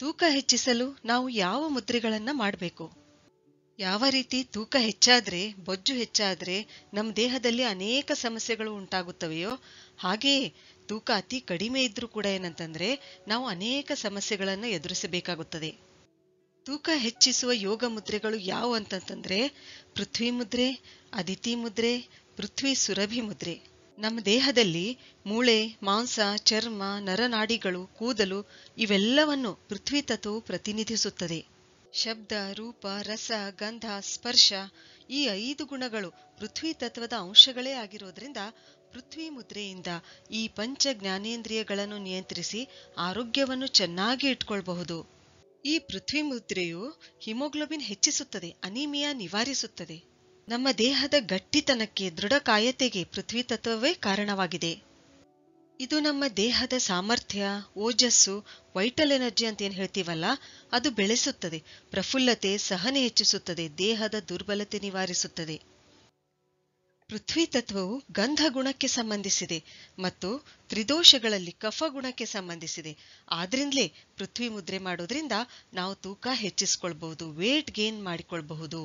ತೂಕ ಹೆಚ್ಚಿಸಲು ನಾವು ಯಾವ ಮುದ್ರೆಗಳನ್ನ ಮಾಡಬೇಕು? ಯಾವ ರೀತಿ ತೂಕ ಹೆಚ್ಚಾದ್ರೆ, ಬೊಜ್ಜು ಹೆಚ್ಚಾದ್ರೆ ನಮ್ಮ ದೇಹದಲ್ಲಿ ಅನೇಕ ಸಮಸ್ಯೆಗಳು ಉಂಟಾಗುತ್ತವೆಯೋ, ಹಾಗೆಯೇ ತೂಕ ಅತಿ ಕಡಿಮೆ ಇದ್ರೂ ಕೂಡ ಏನಂತಂದ್ರೆ ನಾವು ಅನೇಕ ಸಮಸ್ಯೆಗಳನ್ನು ಎದುರಿಸಬೇಕಾಗುತ್ತದೆ. ತೂಕ ಹೆಚ್ಚಿಸುವ ಯೋಗ ಮುದ್ರೆಗಳು ಯಾವುವು ಅಂತಂತಂದ್ರೆ ಪೃಥ್ವಿ ಮುದ್ರೆ, ಅದಿತಿ ಮುದ್ರೆ, ಪೃಥ್ವಿ ಸುರಭಿ ಮುದ್ರೆ. ನಮ್ಮ ದೇಹದಲ್ಲಿ ಮೂಳೆ, ಮಾಂಸ, ಚರ್ಮ, ನರನಾಡಿಗಳು, ಕೂದಲು ಇವೆಲ್ಲವನ್ನು ಪೃಥ್ವಿ ತತ್ವವು ಪ್ರತಿನಿಧಿಸುತ್ತದೆ. ಶಬ್ದ, ರೂಪ, ರಸ, ಗಂಧ, ಸ್ಪರ್ಶ ಈ 5 ಗುಣಗಳು ಪೃಥ್ವಿ ತತ್ವದ ಅಂಶಗಳೇ ಆಗಿರೋದ್ರಿಂದ ಪೃಥ್ವಿ ಮುದ್ರೆಯಿಂದ ಈ ಪಂಚ ಜ್ಞಾನೇಂದ್ರಿಯಗಳನ್ನು ನಿಯಂತ್ರಿಸಿ ಆರೋಗ್ಯವನ್ನು ಚೆನ್ನಾಗಿ ಇಟ್ಕೊಳ್ಬಹುದು. ಈ ಪೃಥ್ವಿ ಮುದ್ರೆಯು ಹಿಮೋಗ್ಲೋಬಿನ್ ಹೆಚ್ಚಿಸುತ್ತದೆ, ಅನಿಮಿಯಾ ನಿವಾರಿಸುತ್ತದೆ. ನಮ್ಮ ದೇಹದ ಗಟ್ಟಿತನಕ್ಕೆ, ದೃಢಕಾಯತೆಗೆ ಪೃಥ್ವಿ ತತ್ವವೇ ಕಾರಣವಾಗಿದೆ. ಇದು ನಮ್ಮ ದೇಹದ ಸಾಮರ್ಥ್ಯ, ಓಜಸ್ಸು, ವೈಟಲ್ ಎನರ್ಜಿ ಅಂತ ಏನ್ ಹೇಳ್ತೀವಲ್ಲ, ಅದು ಬೆಳೆಸುತ್ತದೆ. ಪ್ರಫುಲ್ಲತೆ, ಸಹನೆ ಹೆಚ್ಚಿಸುತ್ತದೆ, ದೇಹದ ದುರ್ಬಲತೆ ನಿವಾರಿಸುತ್ತದೆ. ಪೃಥ್ವಿ ತತ್ವವು ಗಂಧ ಗುಣಕ್ಕೆ ಸಂಬಂಧಿಸಿದೆ ಮತ್ತು ತ್ರಿದೋಷಗಳಲ್ಲಿ ಕಫ ಗುಣಕ್ಕೆ ಸಂಬಂಧಿಸಿದೆ. ಆದ್ರಿಂದಲೇ ಪೃಥ್ವಿ ಮುದ್ರೆ ಮಾಡೋದ್ರಿಂದ ನಾವು ತೂಕ ಹೆಚ್ಚಿಸ್ಕೊಳ್ಬಹುದು, ವೇಟ್ ಗೇನ್ ಮಾಡಿಕೊಳ್ಬಹುದು.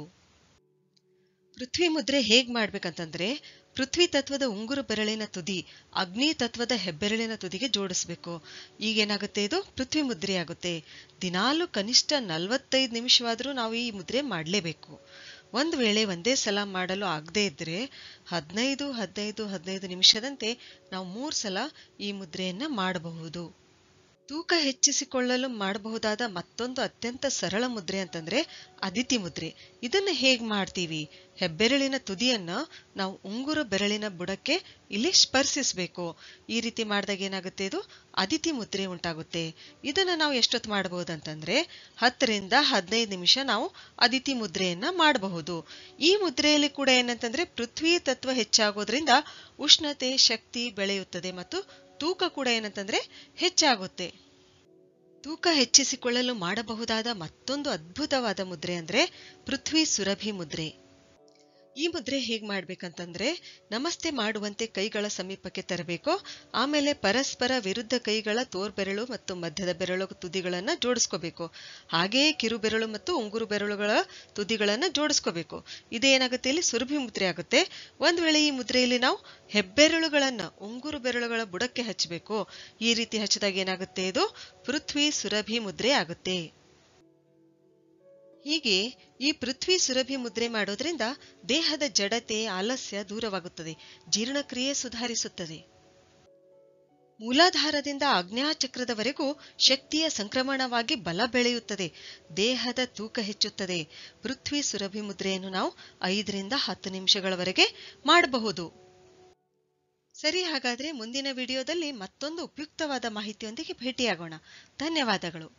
ಪೃಥ್ವಿ ಮುದ್ರೆ ಹೇಗ್ ಮಾಡ್ಬೇಕಂತಂದ್ರೆ ಪೃಥ್ವಿ ತತ್ವದ ಉಂಗುರು ಬೆರಳಿನ ತುದಿ ಅಗ್ನಿ ತತ್ವದ ಹೆಬ್ಬೆರಳಿನ ತುದಿಗೆ ಜೋಡಿಸ್ಬೇಕು. ಈಗೇನಾಗುತ್ತೆ, ಇದು ಪೃಥ್ವಿ ಮುದ್ರೆ ಆಗುತ್ತೆ. ದಿನಾಲು ಕನಿಷ್ಠ 45 ನಿಮಿಷವಾದ್ರೂ ನಾವು ಈ ಮುದ್ರೆ ಮಾಡಲೇಬೇಕು. ಒಂದು ವೇಳೆ ಒಂದೇ ಸಲ ಮಾಡಲು ಆಗದೇ ಇದ್ರೆ 15-15-15 ನಿಮಿಷದಂತೆ ನಾವು 3 ಸಲ ಈ ಮುದ್ರೆಯನ್ನ ಮಾಡಬಹುದು. ತೂಕ ಹೆಚ್ಚಿಸಿಕೊಳ್ಳಲು ಮಾಡಬಹುದಾದ ಮತ್ತೊಂದು ಅತ್ಯಂತ ಸರಳ ಮುದ್ರೆ ಅಂತಂದ್ರೆ ಅದಿತಿ ಮುದ್ರೆ. ಇದನ್ನ ಹೇಗ್ ಮಾಡ್ತೀವಿ? ಹೆಬ್ಬೆರಳಿನ ತುದಿಯನ್ನ ನಾವು ಉಂಗುರ ಬೆರಳಿನ ಬುಡಕ್ಕೆ ಇಲ್ಲಿ ಸ್ಪರ್ಶಿಸಬೇಕು. ಈ ರೀತಿ ಮಾಡಿದಾಗ ಏನಾಗುತ್ತೆ, ಇದು ಅದಿತಿ ಮುದ್ರೆ ಉಂಟಾಗುತ್ತೆ. ಇದನ್ನ ನಾವು ಎಷ್ಟೊತ್ತು ಮಾಡಬಹುದಂತಂದ್ರೆ 10-15 ನಿಮಿಷ ನಾವು ಅದಿತಿ ಮುದ್ರೆಯನ್ನ ಮಾಡಬಹುದು. ಈ ಮುದ್ರೆಯಲ್ಲಿ ಕೂಡ ಏನಂತಂದ್ರೆ ಪೃಥ್ವಿ ತತ್ವ ಹೆಚ್ಚಾಗೋದ್ರಿಂದ ಉಷ್ಣತೆ, ಶಕ್ತಿ ಬೆಳೆಯುತ್ತದೆ ಮತ್ತು ತೂಕ ಕೂಡ ಏನಂತಂದ್ರೆ ಹೆಚ್ಚಾಗುತ್ತೆ. ತೂಕ ಹೆಚ್ಚಿಸಿಕೊಳ್ಳಲು ಮಾಡಬಹುದಾದ ಮತ್ತೊಂದು ಅದ್ಭುತವಾದ ಮುದ್ರೆ ಅಂದ್ರೆ ಪೃಥ್ವಿ ಸುರಭಿ ಮುದ್ರೆ. ಈ ಮುದ್ರೆ ಹೇಗ್ ಮಾಡ್ಬೇಕಂತಂದ್ರೆ ನಮಸ್ತೆ ಮಾಡುವಂತೆ ಕೈಗಳ ಸಮೀಪಕ್ಕೆ ತರಬೇಕು. ಆಮೇಲೆ ಪರಸ್ಪರ ವಿರುದ್ಧ ಕೈಗಳ ತೋರ್ಬೆರಳು ಮತ್ತು ಮಧ್ಯದ ಬೆರಳು ತುದಿಗಳನ್ನ ಜೋಡಿಸ್ಕೋಬೇಕು. ಹಾಗೆಯೇ ಕಿರುಬೆರಳು ಮತ್ತು ಉಂಗುರು ಬೆರಳುಗಳ ತುದಿಗಳನ್ನ ಜೋಡಿಸ್ಕೋಬೇಕು. ಇದೇನಾಗುತ್ತೆ, ಇಲ್ಲಿ ಸುರಭಿ ಮುದ್ರೆ ಆಗುತ್ತೆ. ಒಂದ್ ವೇಳೆ ಈ ಮುದ್ರೆಯಲ್ಲಿ ನಾವು ಹೆಬ್ಬೆರಳುಗಳನ್ನ ಉಂಗುರು ಬೆರಳುಗಳ ಬುಡಕ್ಕೆ ಹಚ್ಚಬೇಕು. ಈ ರೀತಿ ಹಚ್ಚಿದಾಗ ಏನಾಗುತ್ತೆ, ಇದು ಪೃಥ್ವಿ ಸುರಭಿ ಮುದ್ರೆ ಆಗುತ್ತೆ. ಹೀಗೆ ಈ ಪೃಥ್ವಿ ಸುರಭಿ ಮುದ್ರೆ ಮಾಡೋದ್ರಿಂದ ದೇಹದ ಜಡತೆ, ಆಲಸ್ಯ ದೂರವಾಗುತ್ತದೆ, ಜೀರ್ಣಕ್ರಿಯೆ ಸುಧಾರಿಸುತ್ತದೆ. ಮೂಲಾಧಾರದಿಂದ ಆಜ್ಞಾಚಕ್ರದವರೆಗೂ ಶಕ್ತಿಯ ಸಂಕ್ರಮಣವಾಗಿ ಬಲ ಬೆಳೆಯುತ್ತದೆ, ದೇಹದ ತೂಕ ಹೆಚ್ಚುತ್ತದೆ. ಪೃಥ್ವಿ ಸುರಭಿ ಮುದ್ರೆಯನ್ನು ನಾವು 5-10 ನಿಮಿಷಗಳವರೆಗೆ ಮಾಡಬಹುದು. ಸರಿ, ಹಾಗಾದ್ರೆ ಮುಂದಿನ ವಿಡಿಯೋದಲ್ಲಿ ಮತ್ತೊಂದು ಉಪಯುಕ್ತವಾದ ಮಾಹಿತಿಯೊಂದಿಗೆ ಭೇಟಿಯಾಗೋಣ. ಧನ್ಯವಾದಗಳು.